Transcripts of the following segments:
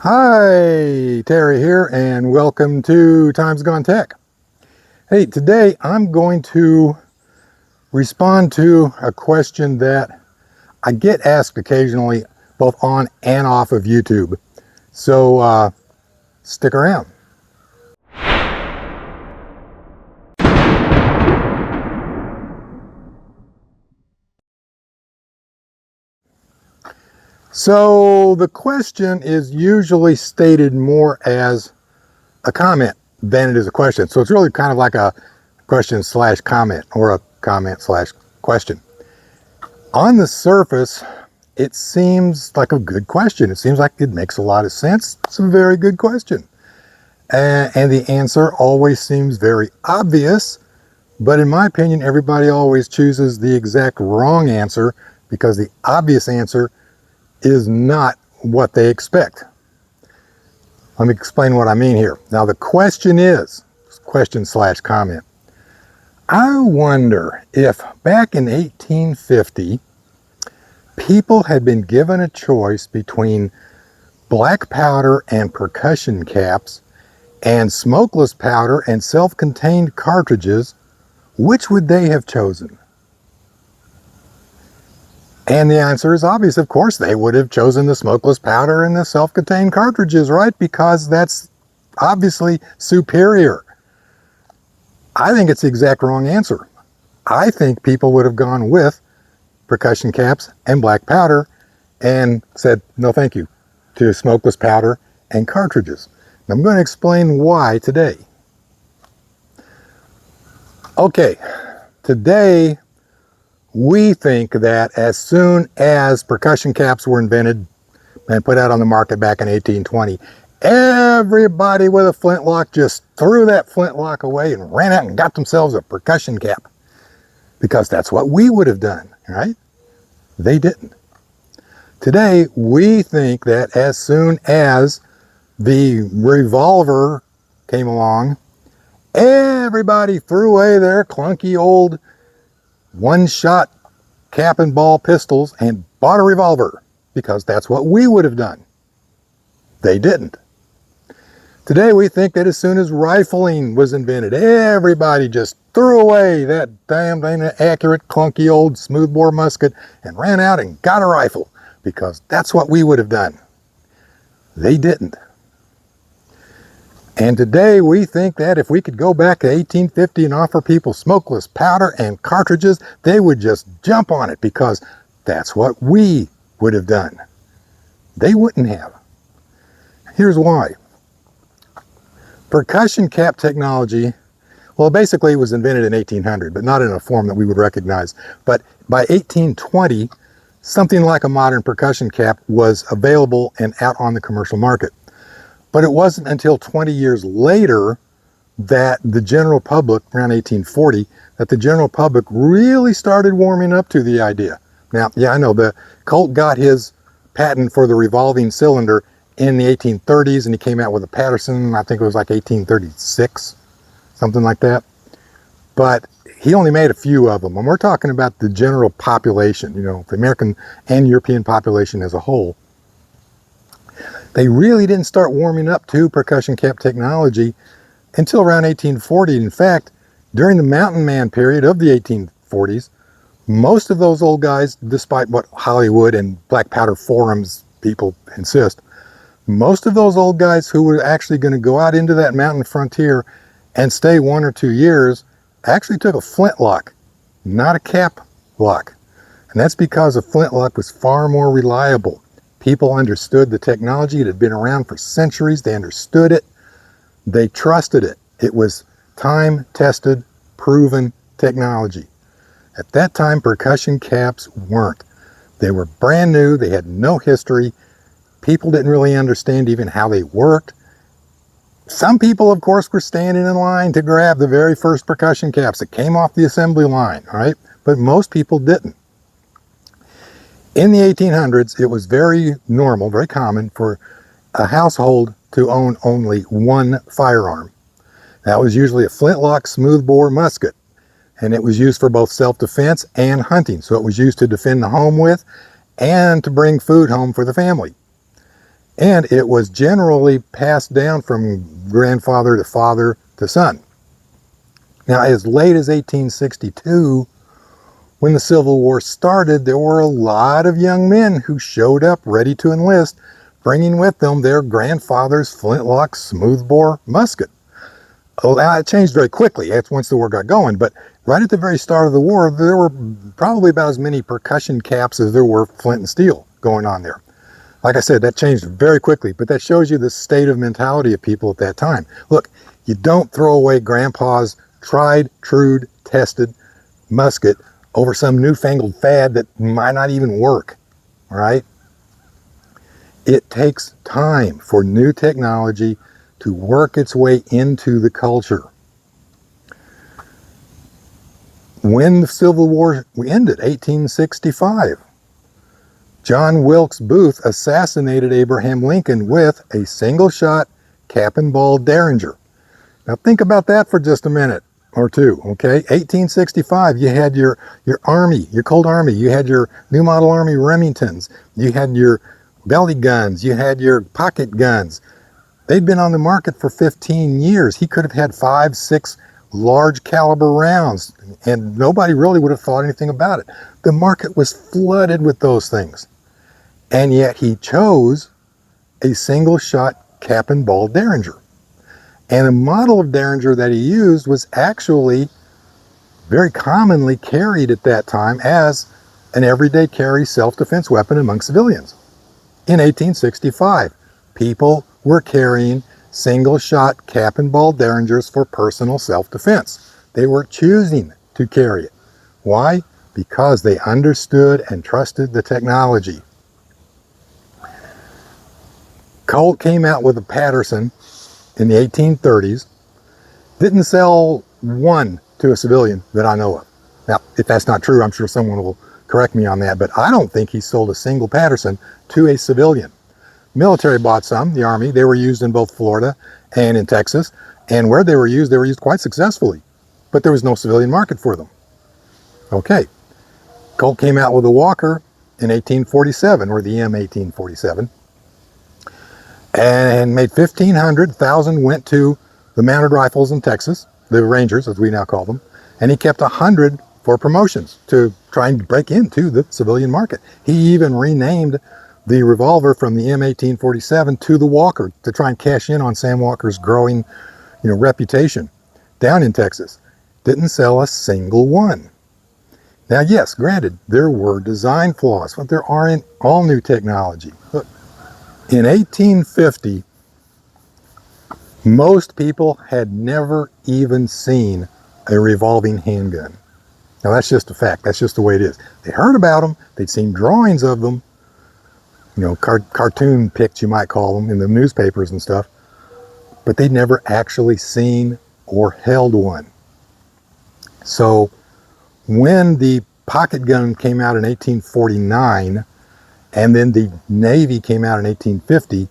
Hi, Terry here, and welcome to Times Gone Tech. Hey, today I'm going to respond to a question that I get asked occasionally, both on and off of YouTube. So stick around. So the question is usually stated more as a comment than it is a question. So it's really kind of like a question slash comment or a comment slash question. On the surface, it seems like a good question. It seems like it makes a lot of sense. It's a very good question. And the answer always seems very obvious. But in my opinion, everybody always chooses the exact wrong answer because the obvious answer is not what they expect. Let me explain what I mean here. Now the question is, question slash comment. I wonder if back in 1850, people had been given a choice between black powder and percussion caps and smokeless powder and self-contained cartridges, which would they have chosen? And the answer is obvious. Of course, they would have chosen the smokeless powder and the self-contained cartridges, right? Because that's obviously superior. I think it's the exact wrong answer. I think people would have gone with percussion caps and black powder and said, no thank you, to smokeless powder and cartridges. And I'm going to explain why today. Okay, today we think that as soon as percussion caps were invented and put out on the market back in 1820, everybody with a flintlock just threw that flintlock away and ran out and got themselves a percussion cap. Because that's what we would have done, right? They didn't. Today, we think that as soon as the revolver came along, everybody threw away their clunky old one-shot cap and ball pistols and bought a revolver because that's what we would have done. They didn't. Today we think that as soon as rifling was invented, everybody just threw away that damn inaccurate, clunky old smoothbore musket and ran out and got a rifle because that's what we would have done. They didn't. And today we think that if we could go back to 1850 and offer people smokeless powder and cartridges, they would just jump on it because that's what we would have done. They wouldn't have. Here's why. Percussion cap technology, well, basically it was invented in 1800, but not in a form that we would recognize. But by 1820, something like a modern percussion cap was available and out on the commercial market. But it wasn't until 20 years later that the general public, around 1840, that the general public really started warming up to the idea. Now, yeah, I know the Colt got his patent for the revolving cylinder in the 1830s, and he came out with a Patterson, I think it was like 1836, something like that. But he only made a few of them. And we're talking about the general population, you know, the American and European population as a whole. They really didn't start warming up to percussion cap technology until around 1840. In fact, during the Mountain Man period of the 1840s, most of those old guys, despite what Hollywood and black powder forums people insist, most of those old guys who were actually going to go out into that mountain frontier and stay 1 or 2 years actually took a flintlock, not a cap lock. And that's because a flintlock was far more reliable. People understood the technology. It had been around for centuries. They understood it. They trusted it. It was time-tested, proven technology. At that time, percussion caps weren't. They were brand new. They had no history. People didn't really understand even how they worked. Some people, of course, were standing in line to grab the very first percussion caps that came off the assembly line, all right? But most people didn't. In the 1800s, it was very normal, very common for a household to own only one firearm. That was usually a flintlock smoothbore musket, and it was used for both self-defense and hunting. So it was used to defend the home with and to bring food home for the family. And it was generally passed down from grandfather to father to son. Now, as late as 1862, when the Civil War started, there were a lot of young men who showed up ready to enlist, bringing with them their grandfather's flintlock smoothbore musket. Oh, it changed very quickly once the war got going, but right at the very start of the war, there were probably about as many percussion caps as there were flint and steel going on there. Like I said, that changed very quickly, but that shows you the state of mentality of people at that time. Look, you don't throw away grandpa's tried, true, tested musket over some newfangled fad that might not even work, all right? It takes time for new technology to work its way into the culture. When the Civil War ended, 1865, John Wilkes Booth assassinated Abraham Lincoln with a single-shot cap and ball Derringer. Now think about that for just a minute or two, okay? 1865, you had your Army, your Cold Army, you had your New Model Army Remingtons, you had your belly guns, you had your pocket guns. They'd been on the market for 15 years. He could have had 5, 6 large caliber rounds, and nobody really would have thought anything about it. The market was flooded with those things. And yet he chose a single shot cap and ball Derringer. And the model of Derringer that he used was actually very commonly carried at that time as an everyday carry self-defense weapon among civilians. In 1865, people were carrying single shot cap and ball Derringers for personal self-defense. They were choosing to carry it. Why? Because they understood and trusted the technology. Colt came out with a Patterson in the 1830s, didn't sell one to a civilian that I know of. Now, if that's not true, I'm sure someone will correct me on that, but I don't think he sold a single Patterson to a civilian. Military bought some, the Army. They were used in both Florida and in Texas, and where they were used quite successfully, but there was no civilian market for them. Okay, Colt came out with a Walker in 1847, or the M1847, and made 1,500. 1,000 went to the mounted rifles in Texas, the Rangers, as we now call them, and he kept 100 for promotions to try and break into the civilian market. He even renamed the revolver from the M1847 to the Walker to try and cash in on Sam Walker's growing, reputation down in Texas. Didn't sell a single one. Now, yes, granted, there were design flaws, but there are in all new technology. Look, in 1850, most people had never even seen a revolving handgun. Now, that's just a fact. That's just the way it is. They heard about them. They'd seen drawings of them, cartoon pics, you might call them, in the newspapers and stuff, but they'd never actually seen or held one. So when the pocket gun came out in 1849, and then the Navy came out in 1850,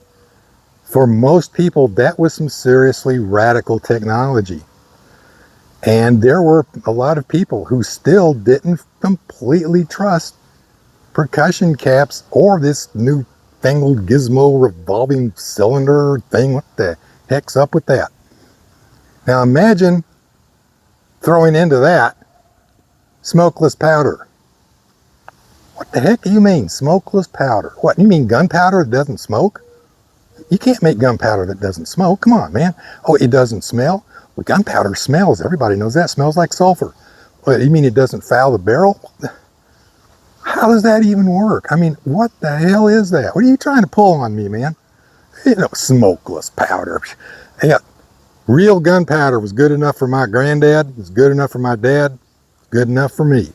for most people, that was some seriously radical technology. And there were a lot of people who still didn't completely trust percussion caps or this newfangled gizmo revolving cylinder thing. What the heck's up with that? Now imagine throwing into that smokeless powder. What the heck do you mean, smokeless powder? What, you mean gunpowder that doesn't smoke? You can't make gunpowder that doesn't smoke. Come on, man. Oh, it doesn't smell? Well, gunpowder smells. Everybody knows that. It smells like sulfur. What, you mean it doesn't foul the barrel? How does that even work? I mean, what the hell is that? What are you trying to pull on me, man? Smokeless powder. Yeah, real gunpowder was good enough for my granddad. It was good enough for my dad. Good enough for me.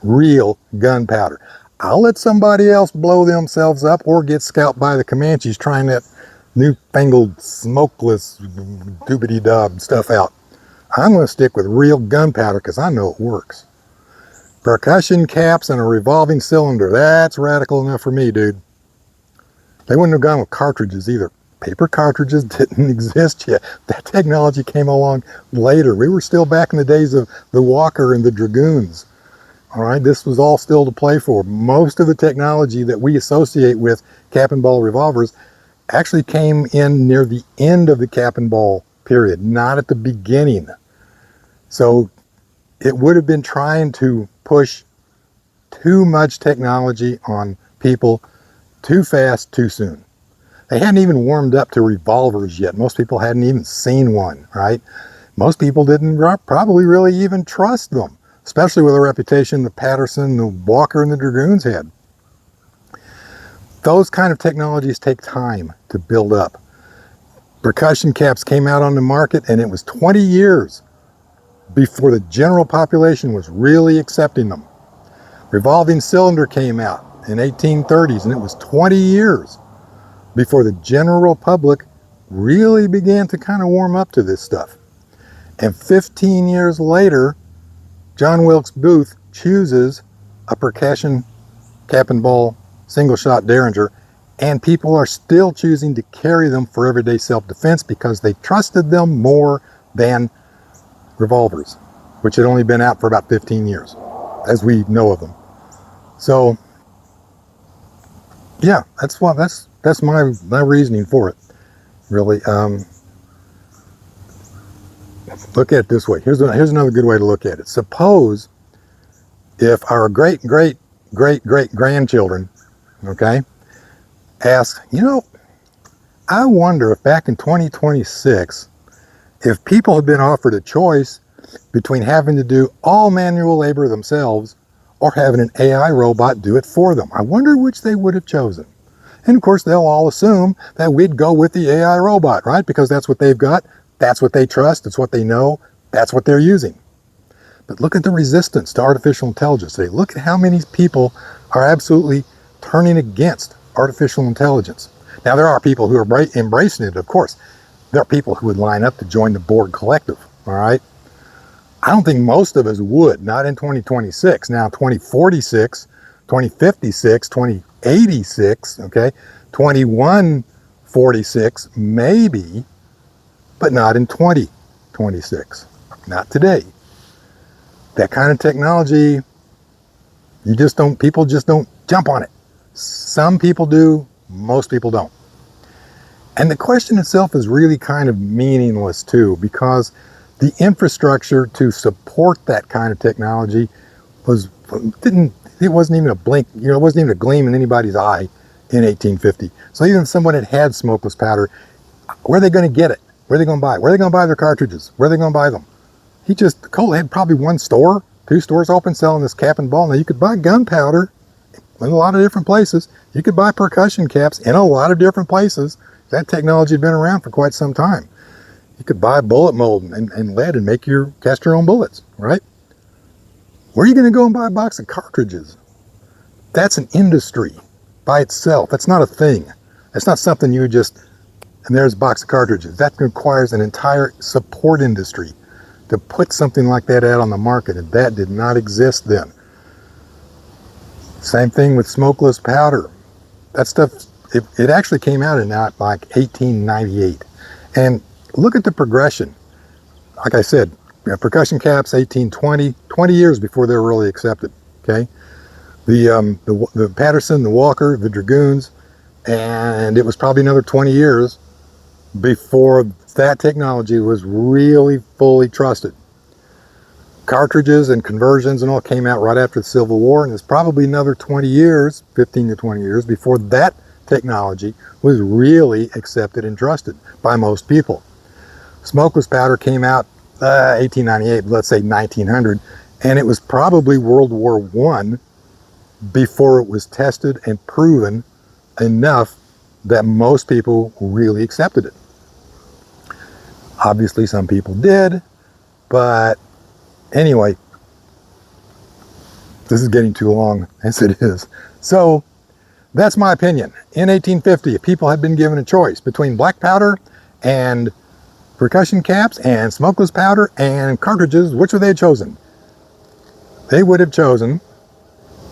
Real gunpowder. I'll let somebody else blow themselves up or get scalped by the Comanches trying that newfangled smokeless doobity-dob stuff out. I'm going to stick with real gunpowder because I know it works. Percussion caps and a revolving cylinder. That's radical enough for me, dude. They wouldn't have gone with cartridges either. Paper cartridges didn't exist yet. That technology came along later. We were still back in the days of the Walker and the Dragoons. All right, this was all still to play for. Most of the technology that we associate with cap and ball revolvers actually came in near the end of the cap and ball period, not at the beginning. So it would have been trying to push too much technology on people too fast, too soon. They hadn't even warmed up to revolvers yet. Most people hadn't even seen one, right? Most people didn't probably really even trust them, especially with the reputation the Patterson, the Walker, and the Dragoons had. Those kind of technologies take time to build up. Percussion caps came out on the market, and it was 20 years before the general population was really accepting them. Revolving cylinder came out in 1830s, and it was 20 years before the general public really began to kind of warm up to this stuff. And 15 years later, John Wilkes Booth chooses a percussion cap and ball single shot Derringer, and people are still choosing to carry them for everyday self-defense because they trusted them more than revolvers, which had only been out for about 15 years, as we know of them. So, yeah, that's my reasoning for it, really. Look at it this way. Here's another good way to look at it. Suppose if our great-great-great-great-grandchildren, okay, ask, I wonder if back in 2026, if people had been offered a choice between having to do all manual labor themselves or having an AI robot do it for them, I wonder which they would have chosen. And of course, they'll all assume that we'd go with the AI robot, right? Because that's what they've got, that's what they trust, it's what they know, that's what they're using. But look at the resistance to artificial intelligence today. Look at how many people are absolutely turning against artificial intelligence. Now, there are people who are embracing it, of course. There are people who would line up to join the Borg Collective, all right? I don't think most of us would, not in 2026. Now, 2046, 2056, 2086, okay? 2146, maybe, but not in 2026. Not today. That kind of technology, people just don't jump on it. Some people do, most people don't. And the question itself is really kind of meaningless too, because the infrastructure to support that kind of technology wasn't even a blink, it wasn't even a gleam in anybody's eye in 1850. So even if someone had smokeless powder, where are they going to get it? Where are they going to buy it? Where are they going to buy their cartridges? Where are they going to buy them? Colt had probably one store, two stores open selling this cap and ball. Now you could buy gunpowder in a lot of different places. You could buy percussion caps in a lot of different places. That technology had been around for quite some time. You could buy bullet mold and lead and cast your own bullets, right? Where are you going to go and buy a box of cartridges? That's an industry by itself. That's not a thing. That's not something you just, and there's a box of cartridges. That requires an entire support industry to put something like that out on the market, and that did not exist then. Same thing with smokeless powder. That stuff, it actually came out in like 1898. And look at the progression. Like I said, percussion caps, 1820, 20 years before they were really accepted, okay? The Patterson, the Walker, the Dragoons, and it was probably another 20 years before that technology was really fully trusted. Cartridges and conversions and all came out right after the Civil War, and it's probably another 20 years, 15 to 20 years, before that technology was really accepted and trusted by most people. Smokeless powder came out 1898, let's say 1900, and it was probably World War I before it was tested and proven enough that most people really accepted it. Obviously, some people did, but anyway, this is getting too long as it is. So that's my opinion. In 1850, if people had been given a choice between black powder and percussion caps and smokeless powder and cartridges, which would they have chosen? They would have chosen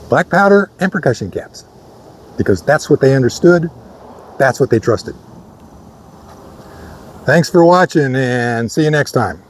black powder and percussion caps, because that's what they understood, that's what they trusted. Thanks for watching, and see you next time.